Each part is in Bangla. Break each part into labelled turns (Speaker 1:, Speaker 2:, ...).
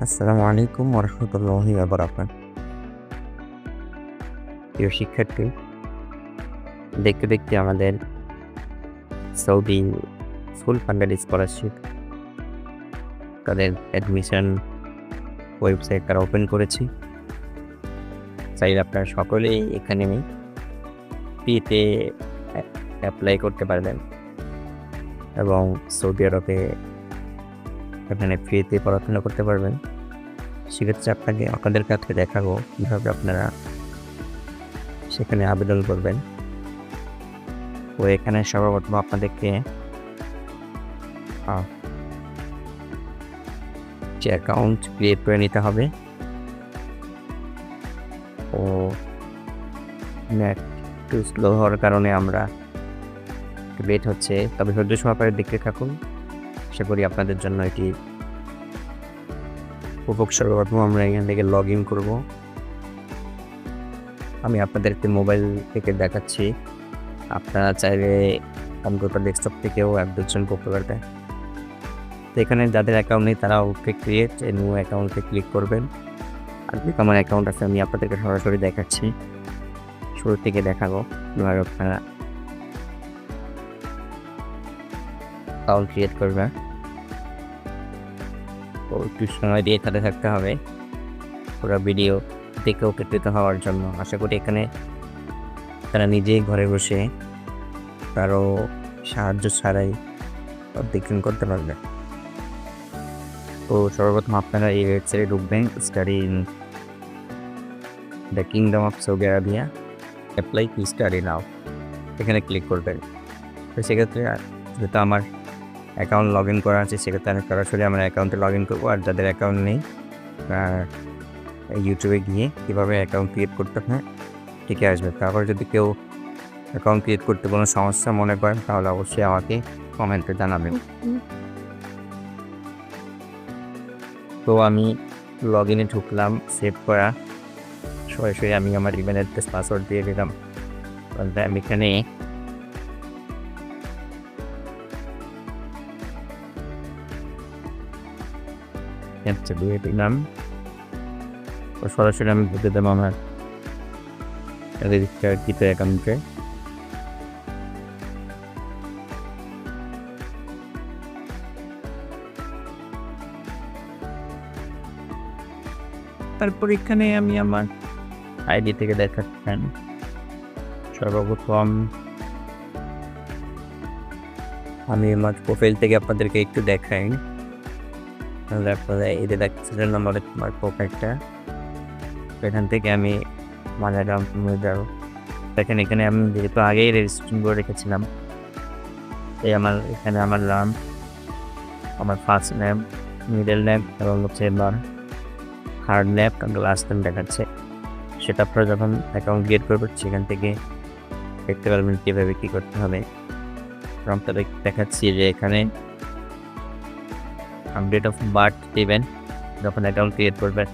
Speaker 1: আসসালামু আলাইকুম ওরহমতুল্লাহি ওয়াবারাকাতুহু। প্রিয় শিক্ষার্থী, দেখতে দেখতে আমাদের সৌদি ফুল ফান্ডেড স্কলারশিপ তাদের অ্যাডমিশন ওয়েবসাইট তারা ওপেন করেছি। চাইলে আপনারা সকলেই এখানে ফ্রিতে অ্যাপ্লাই করতে পারবেন এবং সৌদি আরবে এখানে ফ্রিতে পড়াশোনা করতে পারবেন। সেক্ষেত্রে আপনাদের কাছে দেখাবো কীভাবে আপনারা সেখানে আবেদন করবেন। তো এখানে সর্বপ্রথম আপনাদেরকে যে অ্যাকাউন্ট ক্রিয়েট করে নিতে হবে। ও নেট একটু স্লো হওয়ার কারণে আমরা লেট হচ্ছে, তবে ধৈর্য সহকারে দেখতে থাকুন। আশা করি আপনাদের জন্য এটি সর্বপ্রথম আমরা এখান থেকে লগ ইন করবো। আমি আপনাদেরকে মোবাইল থেকে দেখাচ্ছি, আপনারা চাইলে কম্পিউটার ডেস্কটপ থেকেও অ্যাপ্লিকেশন করতে পারবেন। তো এখানে যাদের অ্যাকাউন্ট নেই তারা ওকে ক্রিয়েট এ নিউ অ্যাকাউন্টে ক্লিক করবেন। আর আমার অ্যাকাউন্ট আছে, আমি আপনাদেরকে সরাসরি দেখাচ্ছি, শুরু থেকে দেখাবো কীভাবে আপনারা অ্যাকাউন্ট ক্রিয়েট করবেন। তো একটু সময় দিয়ে সাথে থাকতে হবে পুরো ভিডিও দেখে উপকৃত হওয়ার জন্য। আশা করি এখানে তারা নিজেই ঘরে বসে কারো সাহায্য ছাড়াই অধ্যয়ন করতে পারবে। তো সর্বপ্রথম আপনারা এই ওয়েবসাইটে ঢুকবেন, study in the kingdom of Saudi Arabia, apply to study নাও, এখানে ক্লিক করবেন। তো সেক্ষেত্রে যেহেতু আমার অ্যাকাউন্ট লগ ইন করা আছে, সেক্ষেত্রে আমি সরাসরি আমার অ্যাকাউন্টে লগ ইন করবো। আর যাদের অ্যাকাউন্ট নেই ইউটিউবে গিয়ে কীভাবে অ্যাকাউন্ট ক্রিয়েট করতে হয় ঠিকই আসবে। তারপর যদি কেউ অ্যাকাউন্ট ক্রিয়েট করতে কোনো সমস্যা মনে করেন তাহলে অবশ্যই আমাকে কমেন্টে জানাবেন। তো আমি লগ ইনে ঢুকলাম, সেভ করা, সরাসরি আমি আমার ইমেল অ্যাড্রেস পাসওয়ার্ড দিয়ে দিলাম। আমি এখানে দিয়ে দিলাম, সরাসরি আমি ঢুকে দেবো আমার রেজিস্টারকৃত অ্যাকাউন্টে। তারপর এখানে আমি আমার আইডি থেকে দেখাচ্ছেন। সর্বপ্রথম আমি আমার প্রোফাইল থেকে আপনাদেরকে একটু দেখাই। তারপরে এই যে দেখছিলেন আমাদের আমার প্রোফাইলটা, এখান থেকে আমি যাবো। দেখেন এখানে আমি যেহেতু আগেই রেজিস্ট্রেশন করে রেখেছিলাম, এই এখানে আমার নাম, আমার ফার্স্ট নেম, মিডল নেম এবং হচ্ছে আমার থার্ড নেম এবং লাস্ট নেম দেখাচ্ছে। সেটা আপনারা যখন অ্যাকাউন্ট ক্রিয়েট করবেন সেখান থেকে দেখতে পারবেন কীভাবে কী করতে হবে। আপনাদের দেখাচ্ছি যে এখানে ডেট অফ বার্থ দিবেন যখন অ্যাকাউন্ট ক্রিয়েট করবেন,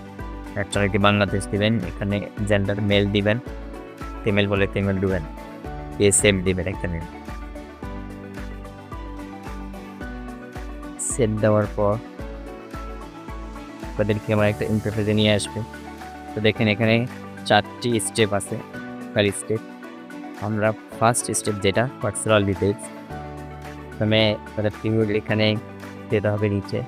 Speaker 1: অ্যাকচুয়ালি বাংলাদেশ দিবেন। এখানে জেন্ডার মেল দিবেন, ফিমেল বলে ফিমেল দিবেন, সেভ দিবেন। এখানে সেভ দেওয়ার পর আপনাদেরকে আমার একটা ইন্টারফেসে নিয়ে আসবে। তো দেখেন এখানে 4টি স্টেপ আছে। স্টেপ আমরা ফার্স্ট স্টেপ যেটা পার্সোনাল ডিটেলস, এখানে যেতে হবে নিচে।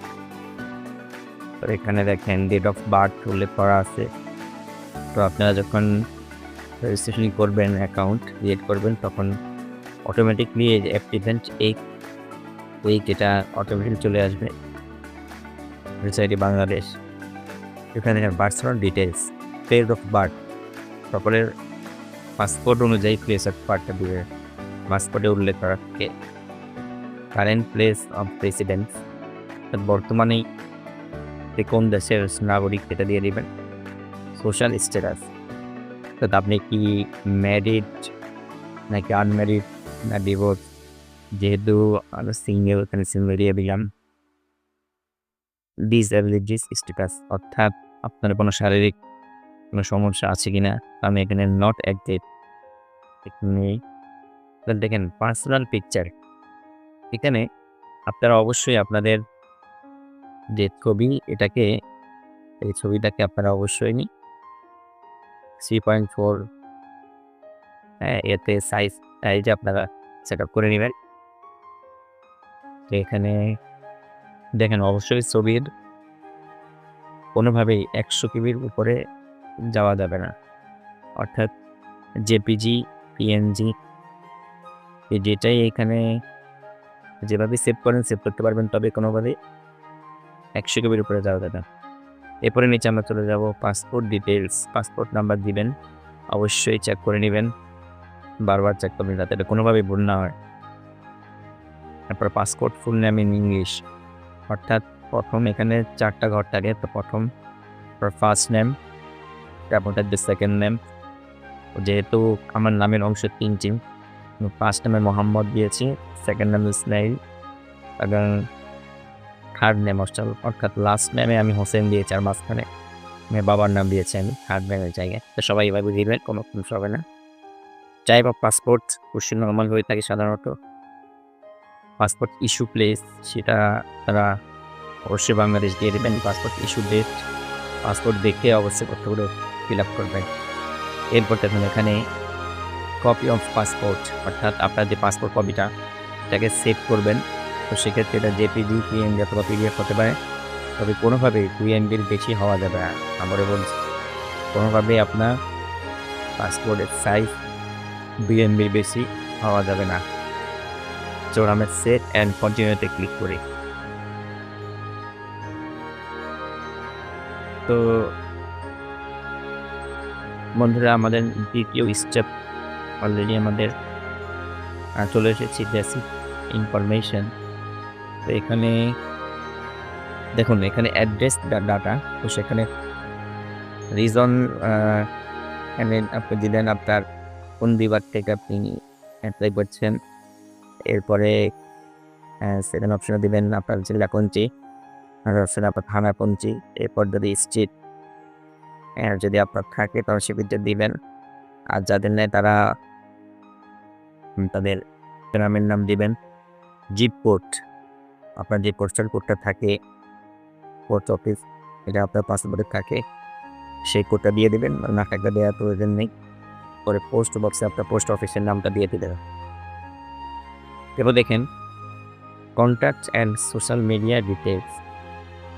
Speaker 1: তো এখানে দেখেন ডেট অফ বার্থ উল্লেখ করা আছে। তো আপনারা যখন রেজিস্ট্রেশন করবেন, অ্যাকাউন্ট ক্রিয়েট করবেন, তখন অটোমেটিকলি অ্যাপ্লিকেন্ট এই যেটা অটোমেটিক চলে আসবে ওয়েবসাইটে বাংলাদেশ। এখানে personal details, place of birth, সকলের পাসপোর্ট অনুযায়ী প্লেস অফ বার্থটা দিবে। পাসপোর্টে উল্লেখ করা থাকে কারেন্ট প্লেস অফ রেসিডেন্স, বর্তমানে কোন দেশের নাগরিক সেটা দিয়ে দিবেন। সোশ্যাল স্ট্যাটাস, আপনি কি ম্যারিড নাকি আনম্যারিড না ডিভোর্স, যেহেতু আমরা সিঙ্গেল এখানে সিঙ্গেল দিয়ে দিলাম। ডিসএবিলিটিস স্ট্যাটাস, অর্থাৎ আপনার কোনো শারীরিক কোনো সমস্যা আছে কিনা, আমি এখানে নট অ্যাক্টিভ। এখানে দেখেন পার্সোনাল পিকচার, এখানে আপনারা অবশ্যই আপনাদের যে ছবি এটাকে এই ছবিটাকে আপনারা অবশ্যই 3.4 এতে সাইজে আপনারা সেট আপ করে নেবেন। তো এখানে দেখেন অবশ্যই ছবির কোনোভাবেই 100 কেবির উপরে যাওয়া যাবে না। অর্থাৎ জেপিজি, পিএনজি যেটাই এখানে যেভাবে সেভ করেন সেভ করতে পারবেন, তবে কোনোভাবেই 100 কেবির উপরে যাওয়া যাবে না। এরপরে নিচে আমরা চলে যাব পাসপোর্ট ডিটেইলস। পাসপোর্ট নাম্বার দিবেন, অবশ্যই চেক করে নেবেন, বারবার চেক করবেন যাতে এটা কোনোভাবেই ভুল না হয়। তারপর passport full name in English, অর্থাৎ প্রথম এখানে 4টা ঘর থাকে। তো প্রথম ফার্স্ট নেম, তারপর থাকবে সেকেন্ড নেম। যেহেতু আমার নামের অংশ 3টি, ফার্স্ট নেমে মোহাম্মদ দিয়েছি, সেকেন্ড নেম ইসমাইল এবং থার্ড নেম অর্থাৎ লাস্ট নেমে আমি হোসেন দিয়েছি, আর মাঝখানে আমি বাবার নাম দিয়েছি আমি থার্ড নেমের জায়গায়। তো সবাই এভাবে দিবেন, কোনো সমস্যা হবে না। Type of passport question normal হয়ে থাকে সাধারণত। পাসপোর্ট ইস্যু প্লেস, সেটা তারা অবশ্যই বাংলাদেশ দিয়ে দেবেন। পাসপোর্ট ইস্যু ডেট, পাসপোর্ট দেখে অবশ্যই তথ্যগুলো ফিল আপ করবেন। এরপর দেখুন এখানে কপি অফ পাসপোর্ট, অর্থাৎ আপনার যে পাসপোর্ট কপিটা এটাকে সেভ করবেন। তো সেক্ষেত্রে এটা জেপিজি, পিএনজি অথবা পিডিএফ হতে পারে, তবে কোনোভাবেই 2 MBর বেশি হওয়া যাবে না। আমরা বলছি কোনোভাবেই আপনার পাসপোর্টের সাইজ 2 MBর বেশি হওয়া যাবে না। তো আমরা সেট অ্যান্ড কন্টিনিউতে ক্লিক করি। তো বন্ধুরা, আমাদের দ্বিতীয় স্টেপ অলরেডি আমাদের চলে এসেছি, বেসিক ইনফরমেশন। তো এখানে দেখুন এখানে অ্যাড্রেস ডাটা, তো সেখানে রিজন এখানে আপনি দিলেন আপনার কোন বিভাগ থেকে আপনি অ্যাপ্লাই করছেন। এরপরে সেকেন্ড অপশনে দিবেন আপনার জেলা কোনটি, আর অপশনে আপনার থানা কোনটি। এরপর যদি স্ট্রিট যদি আপনার থাকে তাহলে সেটা দিবেন, আর যাদের নেই তারা তাদের গ্রামের নাম দিবেন। জিপ কোড, আপনার যে পোস্টাল কোডটা থাকে পোস্ট অফিস, এটা আপনার পাসপোর্টে থাকে, সেই কোডটা দিয়ে দেবেন, না থাকলে দেওয়ার প্রয়োজন নেই। পরে পোস্ট বক্সে আপনার পোস্ট অফিসের নামটা দিয়ে দেবেন। এরপর দেখেন contact and social media details.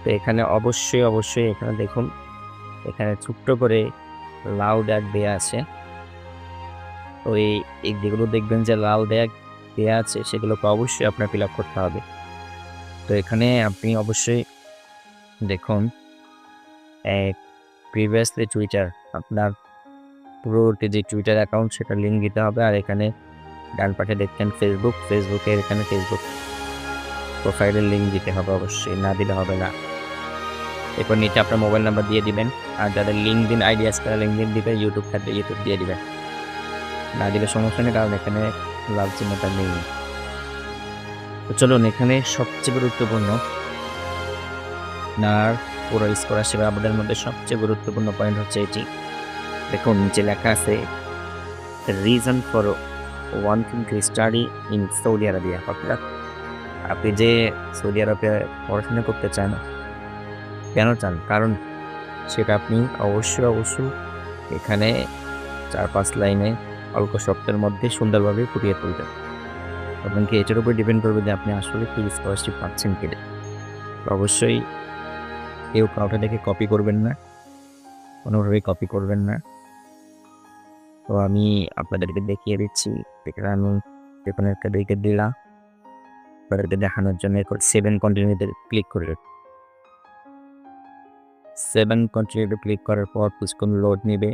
Speaker 1: তো এখানে অবশ্যই এখানে দেখুন এখানে ছোট্ট করে লাউড অ্যাড দেওয়া আছে। তো এই যেগুলো দেখবেন যে লাউড অ্যাড দেওয়া আছে সেগুলোকে অবশ্যই আপনার ফিল আপ করতে হবে। তো এখানে আপনি অবশ্যই দেখুন প্রিভিয়াসলি টুইটার, আপনার পুরোটি যে টুইটার অ্যাকাউন্ট সেটা লিঙ্ক দিতে হবে। আর এখানে ডান পাশে দেখছেন ফেসবুকের এখানে ফেসবুক প্রোফাইলের লিঙ্ক দিতে হবে, অবশ্যই না দিলে হবে না। এরপর নিচে আপনার মোবাইল নাম্বার দিয়ে দিবেন, আর যাদের লিঙ্কডিন আইডি আছে তারা লিঙ্কডিন দিবে, ইউটিউব থাকলে ইউটিউব দিয়ে দিবেন, না দিলে সমস্যা নেই, কারণ এখানে লাল চিহ্নটা নেই। তো চলুন এখানে সবচেয়ে গুরুত্বপূর্ণ আপনার পুরো স্কলারশিপে আমাদের মধ্যে সবচেয়ে গুরুত্বপূর্ণ পয়েন্ট হচ্ছে এটি। দেখুন নিচে লেখা আছে reason for wanting to study in Saudi Arabia, অর্থাৎ আপনি যে সৌদি আরবে পড়াশোনা করতে চান, কেন চান, কারণ সেটা আপনি অবশ্যই এখানে 4-5 লাইনে অল্প শব্দের মধ্যে সুন্দরভাবে ফুটিয়ে তুলবেন। এবং কি এটার উপর ডিপেন্ড করবে যে আপনি আসলে কি স্কলারশিপ পাচ্ছেন কিনা। অবশ্যই কেউ কাউকে দেখে কপি করবেন না, কোনোভাবেই কপি করবেন না। তো আমি আপনাদেরকে দেখিয়ে দিচ্ছি। এখানে আমি এখানে একটা দিকে দিলাম, আপনাদেরকে দেখানোর জন্য 7 কন্টিনিউতে ক্লিক করবেন। 7 কন্টিনিউতে ক্লিক করার পর কিছুক্ষণ লোড নেবে।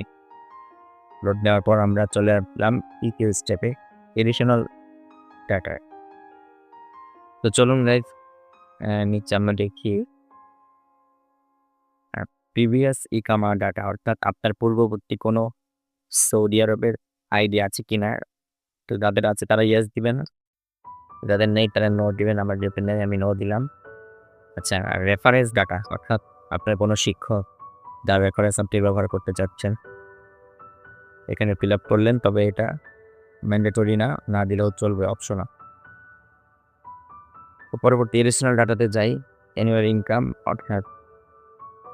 Speaker 1: লোড নেওয়ার পর আমরা চলে আসলাম তৃতীয় স্টেপে, এডিশনাল ডাটা। তো চলুন গাইজ নিচে আমরা দেখি প্রিভিয়াস ইকামা ডাটা, অর্থাৎ আপনার পূর্ববর্তী কোনো সৌদি আরবের আইডি আছে কিনা। তো যাদের আছে তারা ইয়েস দিবেন, যাদের নেই তারা নো দিবেন। আমার যেহেতু নেই আমি নো দিলাম। আচ্ছা, রেফারেন্স ডাটা, অর্থাৎ আপনার কোনো শিক্ষক যার রেফারেন্স আপনি ব্যবহার করতে চাচ্ছেন এখানে ফিল আপ করলেন, তবে এটা ম্যান্ডেটরি না দিলেও চলবে, অপশনাল। পরবর্তী এডিশনাল ডাটাতে যাই, অ্যানুয়াল ইনকাম, অর্থাৎ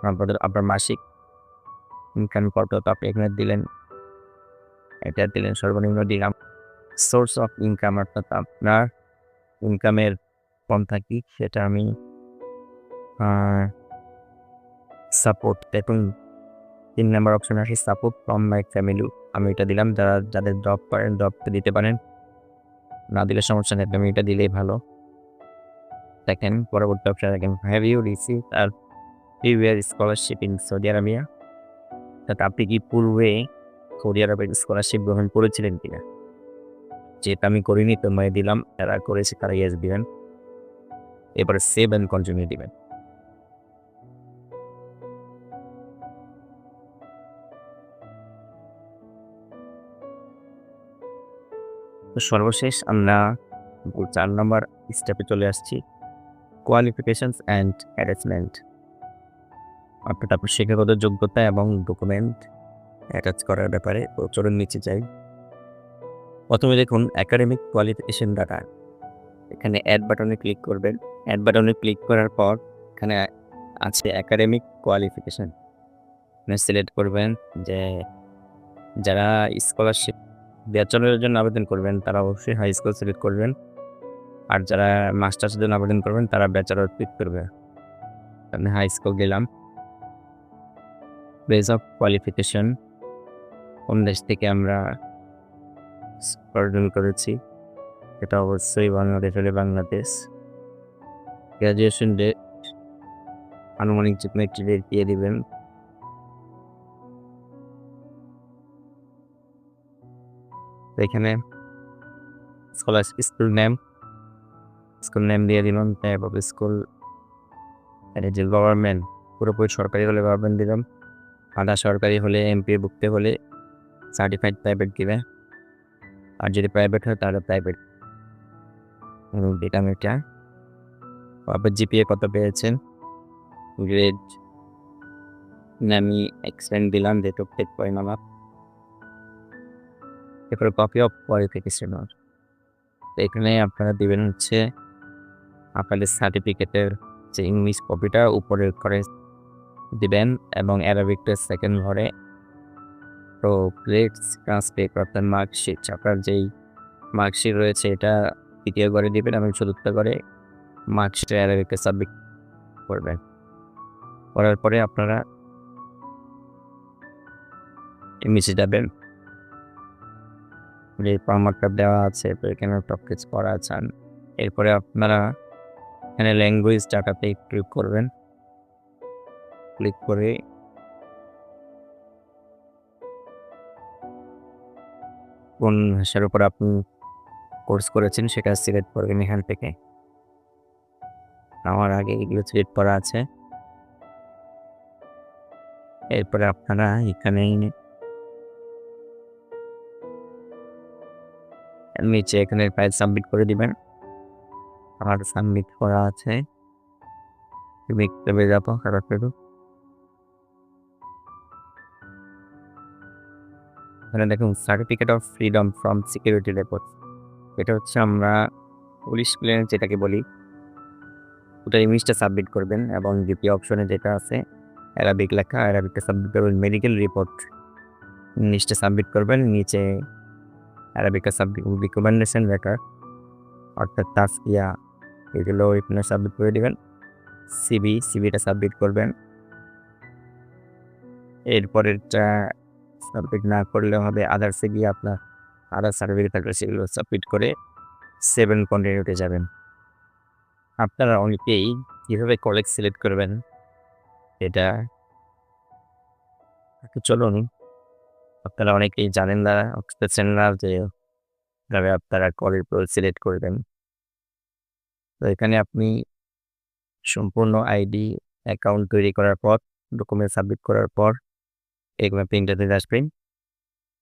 Speaker 1: আপনার মাসিক ইনকাম কত তো আপনি এখানে দিলেন, এটা দিলেন, সর্বনিম্ন দিলাম। সোর্স অফ ইনকাম অর্থাৎ আপনার ইনকামের পন্থা কি সেটা আমি সাপোর্ট দেখুন ৩ নাম্বার অপশন আসে সাপোর্ট ফ্রম মাই ফ্যামিলি। আমি এটা দিলাম। যাদের জব করেন জবটা দিতে পারেন, না দিলে সমস্যা নেই, আপনি এটা দিলেই ভালো। দেখেন পরবর্তী অপশন দেখেন have you receive are previous scholarship in Saudi Arabia, অর্থাৎ আপনি কি পূর্বে সৌদি আরবের স্কলারশিপ গ্রহণ করেছিলেন কিনা। যেটা আমি করিনি তো আমি দিলাম, যারা করেছে তারা ইয়েস দিবেন। এবারে সেভ অ্যান্ড কন্টিনিউ দিবেন। তো সর্বশেষ আমরা ৪ নম্বর স্টেপে চলে আসছি, কোয়ালিফিকেশনস অ্যান্ড অ্যাটাচমেন্ট, অর্থাৎ আপনার শিক্ষাগত যোগ্যতা এবং ডকুমেন্ট অ্যাটাচ করার ব্যাপারে। তো চলুন নিচে যাই। প্রথমে দেখুন একাডেমিক কোয়ালিফিকেশন ডাটা, এখানে অ্যাড বাটনে ক্লিক করবেন। অ্যাড বাটনে ক্লিক করার পর এখানে আছে একাডেমিক কোয়ালিফিকেশন, এখানে সিলেক্ট করবেন যে যারা স্কলারশিপ ব্যাচেলরের জন্য আবেদন করবেন তারা অবশ্যই হাই স্কুল সিলেক্ট করবেন, আর যারা মাস্টার্সের জন্য আবেদন করবেন তারা ব্যাচেলর ক্লিক করবে। আমি হাই স্কুল দিলাম। প্লেস অফ কোয়ালিফিকেশন, কোন দেশ থেকে আমরা অর্জন করেছি, এটা অবশ্যই বাংলাদেশ হলে বাংলাদেশ। গ্র্যাজুয়েশন ডেট আনুমানিক যে কোনো একটি ডেট দিয়ে দিবেন। এখানে স্কুল নেম দিয়ে দিলাম, টাইপ অফ স্কুল, যে গভর্নমেন্ট পুরোপুরি সরকারি হলে গভর্নমেন্ট দিলাম, আধা সরকারি হলে এমপিওভুক্ত হলে সার্টিফাইড প্রাইভেট দিবে, আর যদি প্রাইভেট হয় তাহলে প্রাইভেট দিলাম এটা। তারপর জিপিএ কত পেয়েছেন, গ্রেড আমি এক্সটেন্ড দিলাম, ডেট অফ ডেট পরিমাপ। এরপর কপি অফ কোয়ালিফিকেশন, এখানে আপনারা দিবেন হচ্ছে আপনাদের সার্টিফিকেটের যে ইংলিশ কপিটা উপরে করে দিবেন এবং অ্যারাবিকটা সেকেন্ড ঘরে। তো গ্রেডস ট্রান্সলেট অর্থাৎ মার্কশিট, আপনার যেই মার্কশিট রয়েছে এটা দ্বিতীয় ঘরে দিবেন এবং চতুর্থ ঘরে মার্কশিটের অ্যারাবিকটা সাবমিট করবেন। করার পরে আপনারা নিচে যাবেন, যে ফরম্যাটটা দেওয়া আছে তো এখানে সব কিছু করা আছেন। এরপরে আপনারা এখানে ল্যাঙ্গুয়েজ ডাটাতে ক্লিক করবেন, ক্লিক করে কোন ভাষার উপর আপনি কোর্স করেছেন সেটা সিলেক্ট করবেন এখান থেকে। আমার আগে এগুলো সিলেক্ট করা আছে। এরপরে আপনারা এখানে নিচে এখানে ফাইল সাবমিট করে দিবেন। আমার সাবমিট করা আছে, দেখতে যাবো খারাপ করে। এখানে দেখুন certificate of freedom from security report, এটা হচ্ছে আমরা পুলিশ ক্লিয়ারেন্স যেটাকে বলি, ওটা ইংলিশটা সাবমিট করবেন এবং জিপি অপশনে যেটা আছে অ্যারাবিক লেখা, অ্যারাবিকটা সাবমিট করবেন। মেডিকেল রিপোর্ট ইংলিশটা সাবমিট করবেন, নিচে অ্যারাবিকটা সাবমিট, রিকমেন্ডেশন লেটার অর্থাৎ তাসকিয়া এগুলো এখানে সাবমিট করে দেবেন। সিভিটা সাবমিট করবেন। এরপরেরটা সাবমিট না করলে হবে আদার্সে গিয়ে আপনার আদার সার্টিফিকেট থাকলে সেগুলো সাবমিট করে 7 কন্টিনিউতে যাবেন। আপনারা অনেকেই কীভাবে কলেজ সিলেক্ট করবেন এটা চলুন, আপনারা অনেকেই জানেন না, বুঝতেছেন না যে কীভাবে আপনারা কলেজ সিলেক্ট করবেন। তো এখানে আপনি সম্পূর্ণ আইডি অ্যাকাউন্ট তৈরি করার পর ডকুমেন্ট সাবমিট করার পর এগুলো আপনি ইন্টারনেটে আসবেন,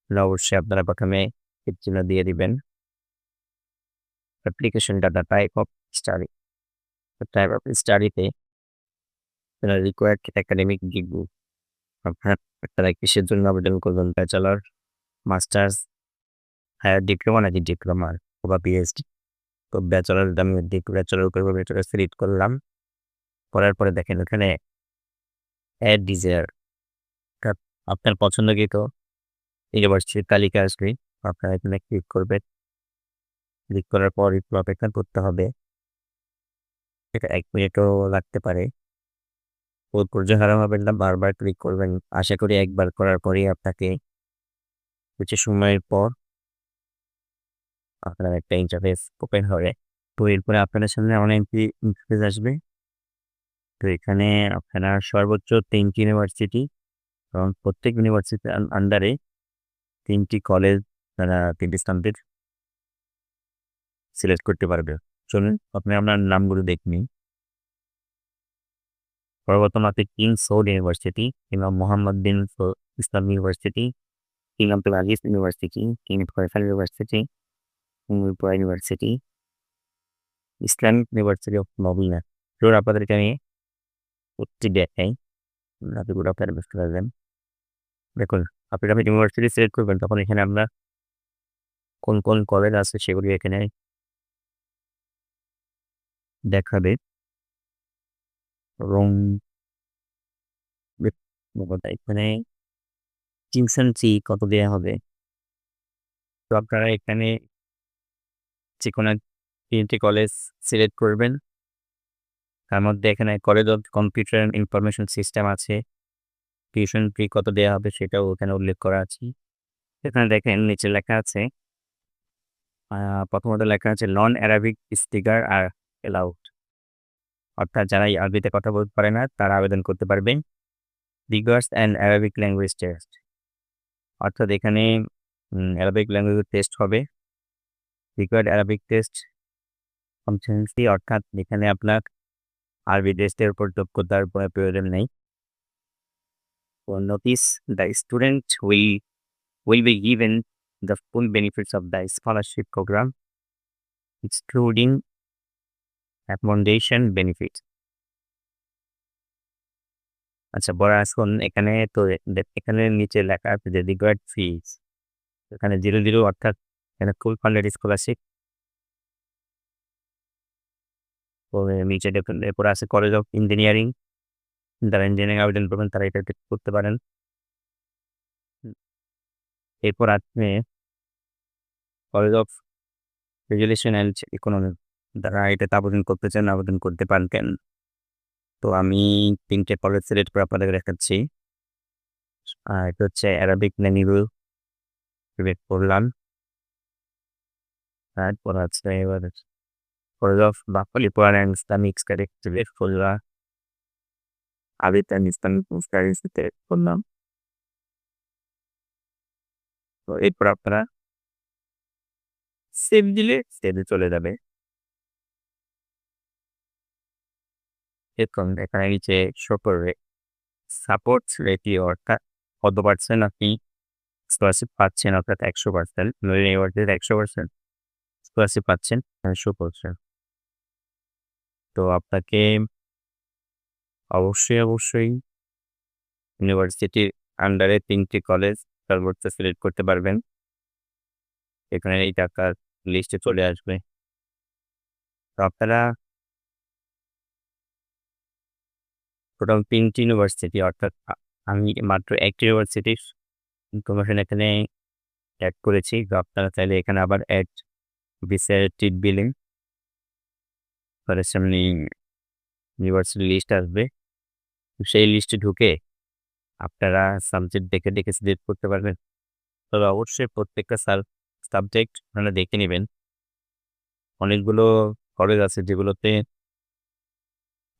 Speaker 1: অবশ্যই আপনারা প্রথমে চিহ্ন দিয়ে দিবেন। Application data type of study, type of স্টাডিতে রিকোয়ার্ড একাডেমিক ডিগ্রি, আপনারা কিসের জন্য আবেদন করবেন, ব্যাচেলর, মাস্টার্স, হায়ার ডিপ্লোমা নাকি ডিপ্লোমা বা পিএইচডি। তো ব্যাচেলর আমি ব্যাচেলর করবো, ব্যাচেলর সিলেক্ট করলাম। করার পরে দেখেন ওখানে অ্যাড ডিজায়ার আপনার পছন্দকৃত ইউনিভার্সিটির তালিকা আসবে। আপনারা এখানে ক্লিক করবেন। ক্লিক করার পর একটু অপেক্ষা করতে হবে। এটা ১ মিনিটও লাগতে পারে। ধৈর্য হারা হবেন না, বারবার ক্লিক করবেন। আশা করি একবার করার পরেই আপনাকে কিছু সময়ের পর আপনার একটা ইন্টারফেস ওপেন হবে। তো এরপরে আপনাদের সামনে অনেকটি ইন্টারফেস আসবে। তো এখানে আপনারা সর্বোচ্চ ৩ টি ইউনিভার্সিটি এবং প্রত্যেক ইউনিভার্সিটির আন্ডারে ৩ টি কলেজ তারা ৩ টি স্থানদের সিলেক্ট করতে পারবে। চলুন আপনি আপনার নামগুলো দেখে নিন। সর্বপ্রথম আছে king Saud University, Imam Mohammad bin Islam University, King Abdul Aziz University, King Faisal University, উমরপুরা ইউনিভার্সিটি, ইসলামিক ইউনিভার্সিটি অফ নবিনা। চলুন আপনাদেরকে আমি প্রতিটি দেখাই। আপনি আপনারা বুঝতে পারবেন। দেখুন, আপনি যখন ইউনিভার্সিটি সিলেক্ট করবেন তখন এখানে আপনার কোন কলেজ আছে সেগুলি এখানে দেখাবে এবং এখানে টিউশন ফি কত দেয়া হবে। তো আপনারা এখানে যেকোনো ৩ টি কলেজ সিলেক্ট করবেন। তার মধ্যে এখানে college of computer and information system আছে। টিউশন ফি কত দেয়া হবে সেটাও এখানে উল্লেখ করা আছে। এখানে দেখেন নিচে লেখা আছে, প্রথমত লেখা আছে নন অ্যারাবিক স্পিকার আর অ্যালাউড। অর্থাৎ যারা এই আরবিতে কথা বলতে পারে না তারা আবেদন করতে পারবেন। বিগার্স অ্যান্ড অ্যারাবিক ল্যাঙ্গুয়েজ টেস্ট, অর্থাৎ এখানে অ্যারাবিক ল্যাঙ্গুয়েজের টেস্ট হবে। রিকোয়ার্ড অ্যারাবিক টেস্ট কম্পিটেন্সি, অর্থাৎ এখানে আপনার আরবি টেস্টের উপর দক্ষতার প্রয়োজন নেই। Notice the student will be given the full benefits of the scholarship program, excluding accommodation benefit. আচ্ছা, বড় আসুন এখানে তো এখানে নিচে লেখা আছে যে রিকোয়ার্ড ফিস এখানে 0 অর্থাৎ এখানে ফুল ফান্ডেড স্কলারশিপ। তো নিচে দেখুন এরপর আছে কলেজ অফ ইঞ্জিনিয়ারিং, যারা ইঞ্জিনিয়ারিং আবেদন করবেন তারা এটা করতে পারেন। এরপর আছে college of resolution and economic, যারা এটাতে আবেদন করতে চান আবেদন করতে পারবেন। তো আমি ৩ টে কলেজ সিলেক্ট করে আপনাদের দেখাচ্ছি। এটা হচ্ছে অ্যারাবিক ল্যাঙ্গুয়েজ সিলেক্ট করলাম। তারপর আছে এবার কলেজ অফ বাকলি কোরআন অ্যান্ড ইসলামিক স্টাডিজ সিলেক্ট করলাম। Arabic and Islamic studies select করলাম। তো এরপর আপনারা সেভ দিলে সেভে চলে যাবে। এরকম এখানে নিচে শো করবে সাপোর্ট রেটিও, অর্থাৎ কত পার্সেন্ট আপনি স্কলারশিপ পাচ্ছেন, অর্থাৎ 100%, নইলে এবারে 100% স্কলারশিপ পাচ্ছেন, শো করছে। তো আপনাকে অবশ্যই ইউনিভার্সিটির আন্ডারে ৩ টি কলেজ সর্বোচ্চ সিলেক্ট করতে পারবেন। এখানে এই টাকার লিস্টে চলে আসবে। তো আপনারা টোটাল ৩টি ইউনিভার্সিটি, অর্থাৎ আমি মাত্র একটি ইউনিভার্সিটির ইনফরমেশন এখানে অ্যাড করেছি। তো আপনারা চাইলে এখানে আবার অ্যাড ভিসেটিভ বিলিং সামনে ইউনিভার্সিটি লিস্ট আসবে। সেই লিস্টে ঢুকে আপনারা সাবজেক্ট দেখে সিলেক্ট করতে পারবেন। তবে অবশ্যই প্রত্যেকটা সাবজেক্ট আপনারা দেখে নেবেন। অনেকগুলো কলেজ আছে যেগুলোতে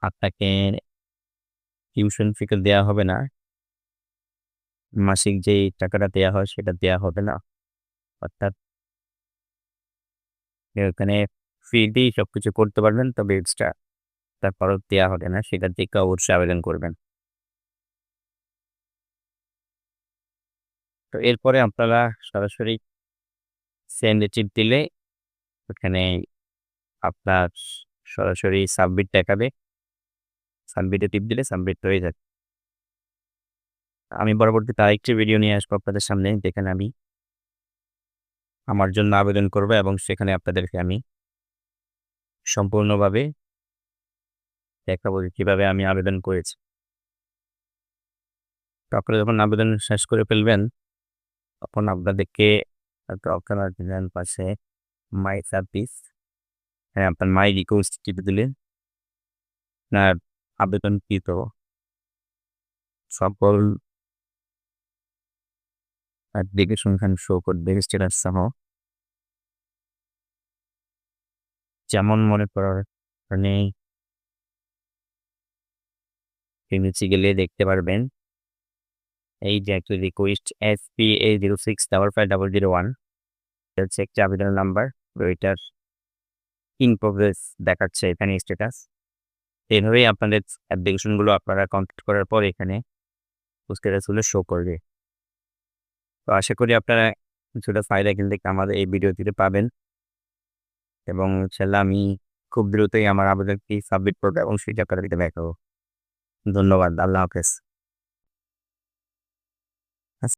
Speaker 1: আপনাকে টিউশন ফি দেওয়া হবে না, মাসিক যেই টাকাটা দেওয়া হয় সেটা দেওয়া হবে না, অর্থাৎ এখানে ফ্রি দিয়েই সবকিছু করতে পারবেন, তবে এক্সট্রা তার খরচ দেওয়া হবে না, সেটার দিকে অবশ্যই আবেদন করবেন। তো এরপরে আপনারা সরাসরি সেন্ড চিপ দিলে ওখানে আপনার সরাসরি সাবমিট দেখাবে। সাবমিটে টিপ দিলে সাবমিট হয়ে যাবে। আমি পরবর্তীতে আরেকটি ভিডিও নিয়ে আসবো আপনাদের সামনে, যেখানে আমি আমার জন্য আবেদন করবো এবং সেখানে আপনাদেরকে আমি সম্পূর্ণভাবে দেখাবো যে কিভাবে আমি আবেদন করেছি। তো আপনারা যখন আবেদন শেষ করে ফেলবেন, তখন আপনাদেরকে একটা অপশন আসবে ডান পাশে মাই সার্ভিস। হ্যাঁ, আপনার মাই রিকোয়েস্ট টিপে দিলে আপনার আবেদনকৃত সকল অ্যাপ্লিকেশন এখানে শো করবে স্ট্যাটাস সহ। যেমন মনে করার মানে নিচে গেলে দেখতে পারবেন এই যে একটা রিকোয়েস্ট SPA 06550001 হচ্ছে একটা আবেদনের নাম্বার। ওইটার ইন প্রোগ্রেস দেখাচ্ছে এখানে স্ট্যাটাস। এইভাবেই আপনাদের অ্যাপ্লিকেশনগুলো আপনারা কমপ্লিট করার পর এখানে স্ট্যাটাসগুলো শো করবে। তো আশা করি আপনারা কিছুটা ফায়দা এখান থেকে আমাদের এই ভিডিওটিতে পাবেন এবং ইনশাআল্লাহ আমি খুব দ্রুতই আমার আবেদনটি সাবমিট করবো এবং সেটা আপনাদেরকে দেখাবো। ধন্যবাদ। আল্লাহ হাফেজ।